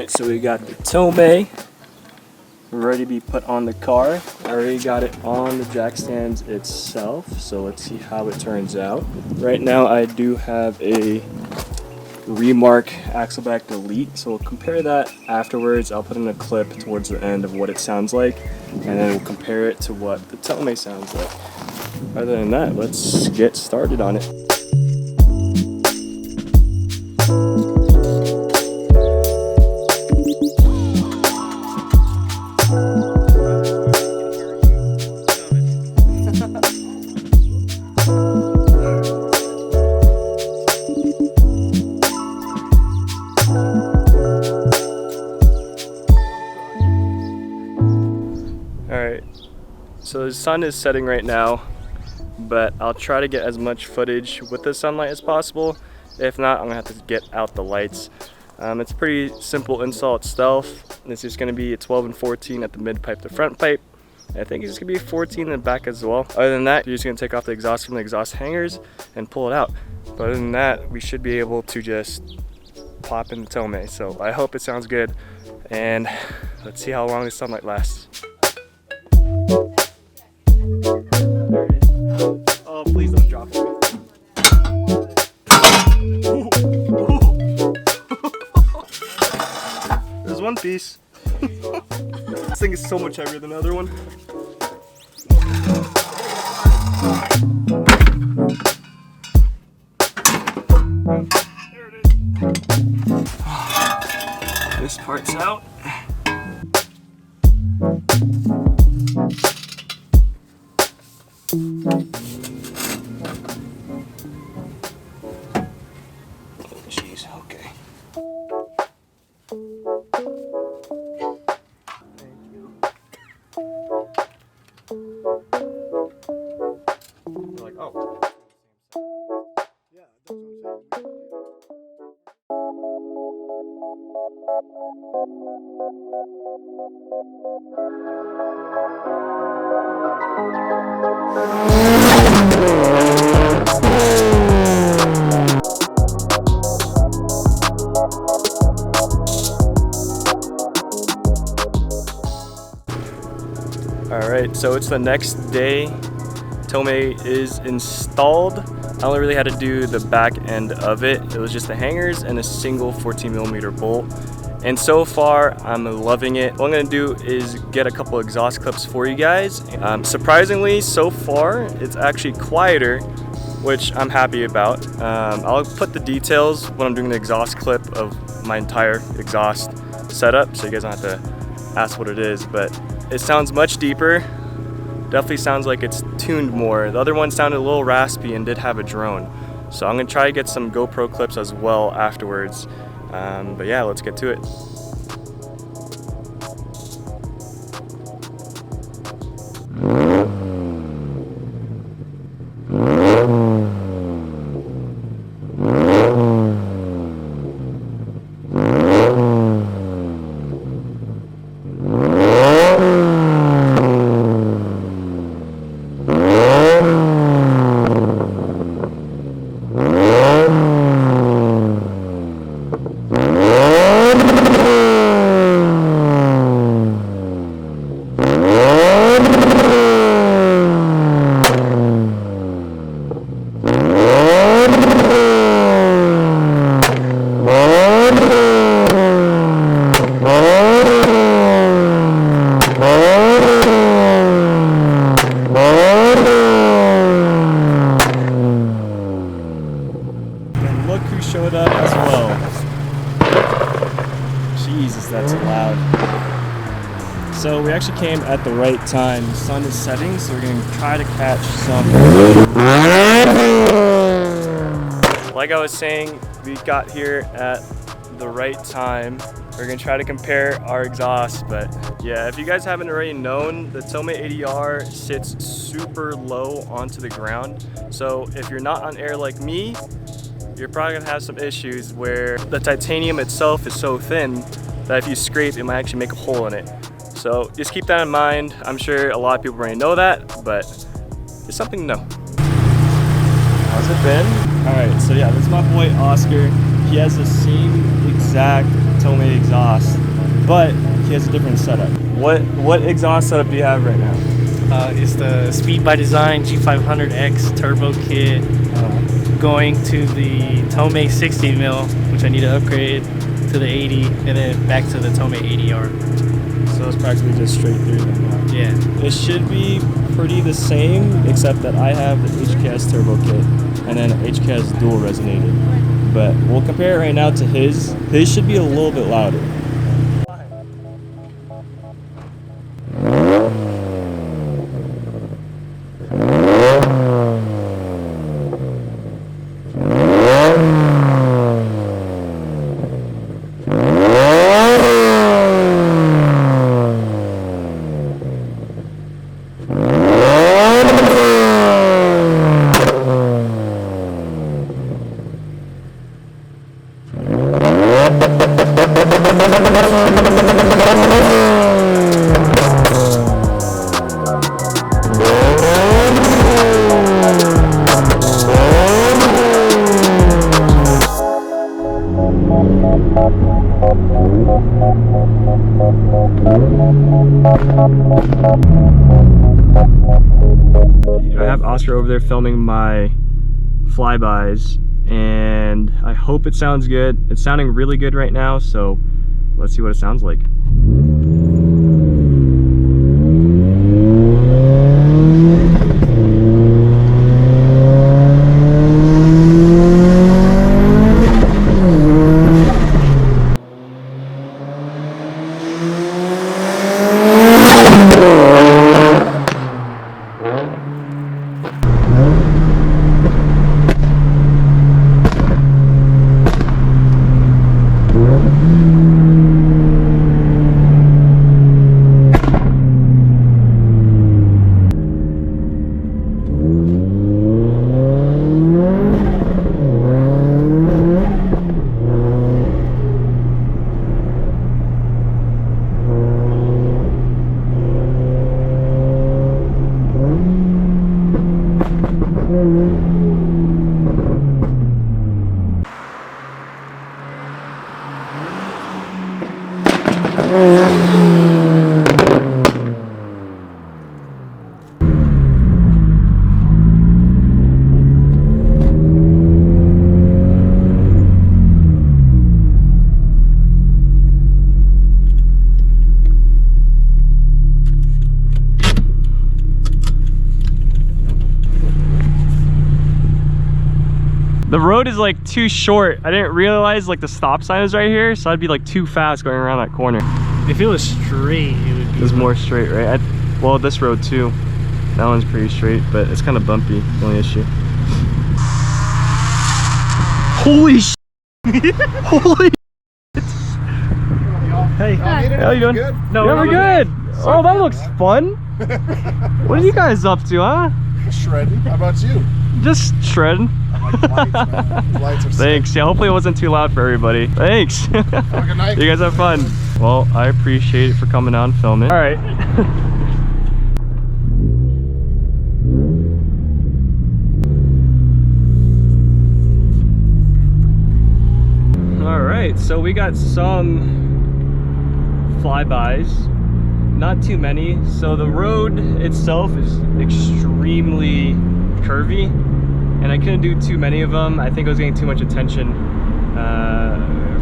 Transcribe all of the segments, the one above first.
So we got the Tomei ready to be put on the car. I already got it on the jack stands itself, so let's see how it turns out. Right now I do have a Remark Axleback Delete, so we'll compare that afterwards. I'll put in a clip towards the end of what it sounds like, and then we'll compare it to what the Tomei sounds like. Other than that, let's get started on it. Alright, so the sun is setting right now, but I'll try to get as much footage with the sunlight as possible. If not, I'm gonna have to get out the lights. It's a pretty simple install itself. This is gonna be a 12 and 14 at the mid pipe to front pipe. I think it's gonna be 14 in the back as well. Other than that, you're just gonna take off the exhaust from the exhaust hangers and pull it out. But other than that, we should be able to just pop in the Tomei. So I hope it sounds good, and let's see how long this sunlight lasts. Oh, please don't drop it. There's one piece. This thing is so much heavier than the other one. There it is. This part's out. Jeez, okay. Thank you. You're like, oh. Yeah, that's what I'm saying. Alright, so it's the next day. Tomei is installed. I only really had to do the back end of it. It was just the hangers and a single 14mm bolt. And so far, I'm loving it. What I'm gonna do is get a couple exhaust clips for you guys. Surprisingly, so far, it's actually quieter, which I'm happy about. I'll put the details when I'm doing the exhaust clip of my entire exhaust setup, so you guys don't have to ask what it is, but it sounds much deeper. Definitely sounds like it's tuned more. The other one sounded a little raspy and did have a drone. So I'm gonna try to get some GoPro clips as well afterwards. But yeah, let's get to it. So we actually came at the right time. The sun is setting, so we're gonna try to catch some. Like I was saying, we got here at the right time. We're gonna try to compare our exhausts, but yeah, if you guys haven't already known, the Tomei 80R sits super low onto the ground. So if you're not on air like me, you're probably gonna have some issues where the titanium itself is so thin that if you scrape, it might actually make a hole in it. So just keep that in mind. I'm sure a lot of people already know that, but it's something to know. How's it been? All right, so yeah, this is my boy Oscar. He has the same exact Tomei exhaust, but he has a different setup. What exhaust setup do you have right now? It's the Speed by Design G500X turbo kit, going to the Tomei 60 mil, which I need to upgrade to the 80, and then back to the Tomei 80R. So it's practically just straight through them. Yeah. It should be pretty the same, except that I have the HKS turbo kit and then HKS dual resonated. But we'll compare it right now to his. His should be a little bit louder. I have Oscar over there filming my flybys, and I hope it sounds good. It's sounding really good right now, so let's see what it sounds like. The road is like too short. I didn't realize like the stop sign is right here, so I'd be like too fast going around that corner. If it was straight, it would be. It's more straight, right? Well, this road too. That one's pretty straight, but it's kind of bumpy. The only issue. Holy sh! Holy shit! Hey, how you doing? Good? No, yeah, we're good. Oh, that looks fun. What are you guys up to, huh? Shredding. How about you? Just shredding. I like the lights, man. The lights are sick. Thanks. Yeah, hopefully it wasn't too loud for everybody. Thanks. Have a good night. You guys have fun. Well, I appreciate it for coming out and filming. All right. All right, so we got some flybys, not too many. So the road itself is extremely curvy, and I couldn't do too many of them. I think I was getting too much attention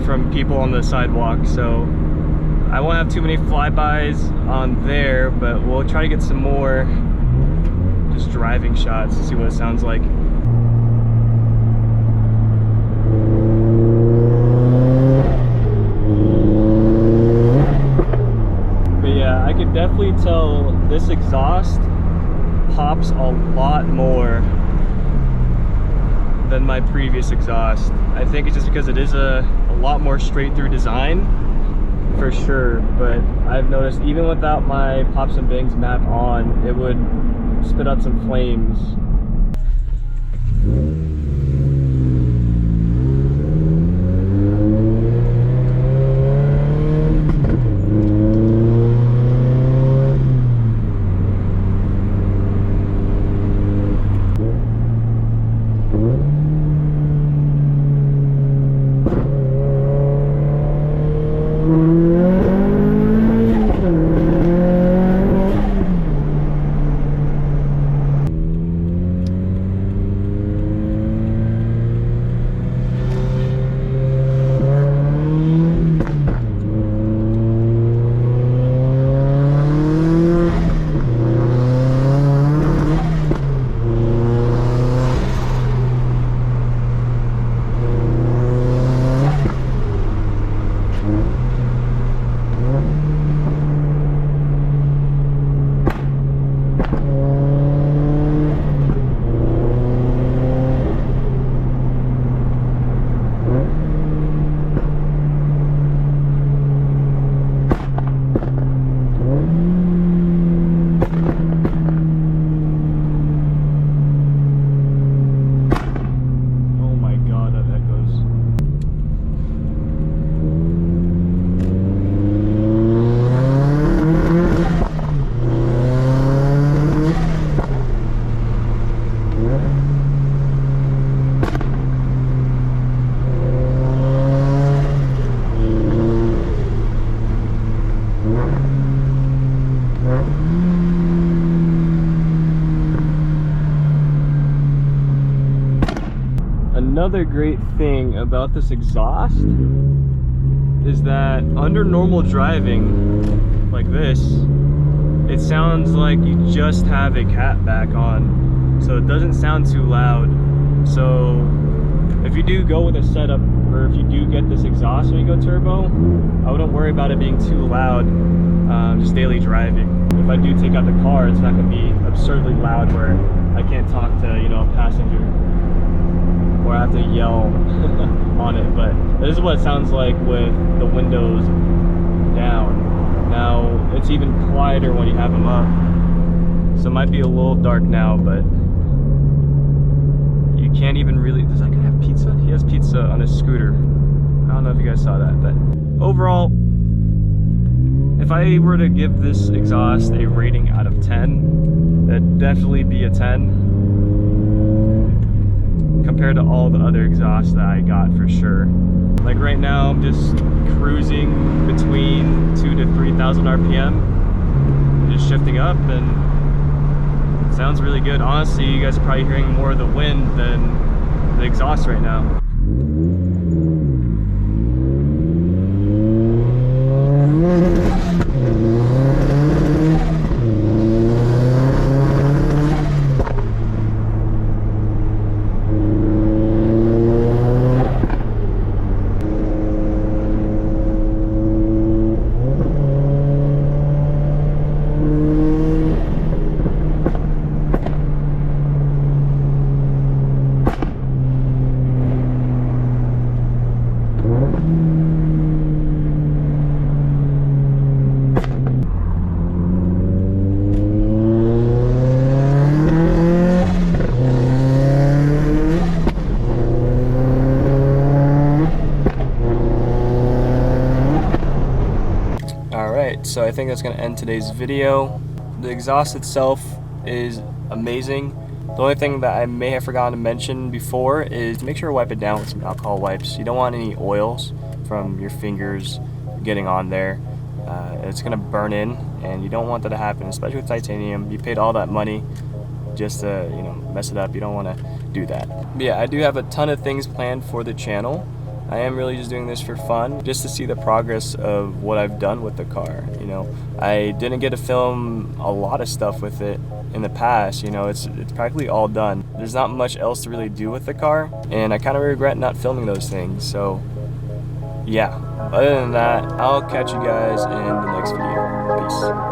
from people on the sidewalk, so I won't have too many flybys on there, but we'll try to get some more just driving shots to see what it sounds like. definitely tell this exhaust pops a lot more than my previous exhaust. I think it's just because it is a lot more straight through design, for sure. But I've noticed even without my pops and bangs map on, it would spit out some flames. Another great thing about this exhaust is that under normal driving like this, it sounds like you just have a Catback on, so it doesn't sound too loud. So if you do go with a setup, or if you do get this exhaust when you go turbo, I wouldn't worry about it being too loud, just daily driving. If I do take out the car, it's not going to be absurdly loud where I can't talk to, you know, a passenger, or I have to yell on it. But this is what it sounds like with the windows down. Now it's even quieter when you have them up, so it might be a little dark now, but you can't even really. Does that guy have pizza? He has pizza on his scooter. I don't know if you guys saw that, but overall, if I were to give this exhaust a rating out of 10, it'd definitely be a 10 compared to all the other exhausts that I got, for sure. Like right now, I'm just cruising between 2,000 to 3,000 RPM, just shifting up, and it sounds really good. Honestly, you guys are probably hearing more of the wind than the exhaust right now. So I think that's going to end today's video. The exhaust itself is amazing. The only thing that I may have forgotten to mention before is make sure to wipe it down with some alcohol wipes. You don't want any oils from your fingers getting on there. It's going to burn in, and you don't want that to happen, especially with titanium. You paid all that money just to, you know, mess it up. You don't want to do that. But yeah, I do have a ton of things planned for the channel. I am really just doing this for fun, just to see the progress of what I've done with the car. You know, I didn't get to film a lot of stuff with it in the past. You know, it's practically all done. There's not much else to really do with the car, and I kind of regret not filming those things. So yeah, other than that, I'll catch you guys in the next video. Peace.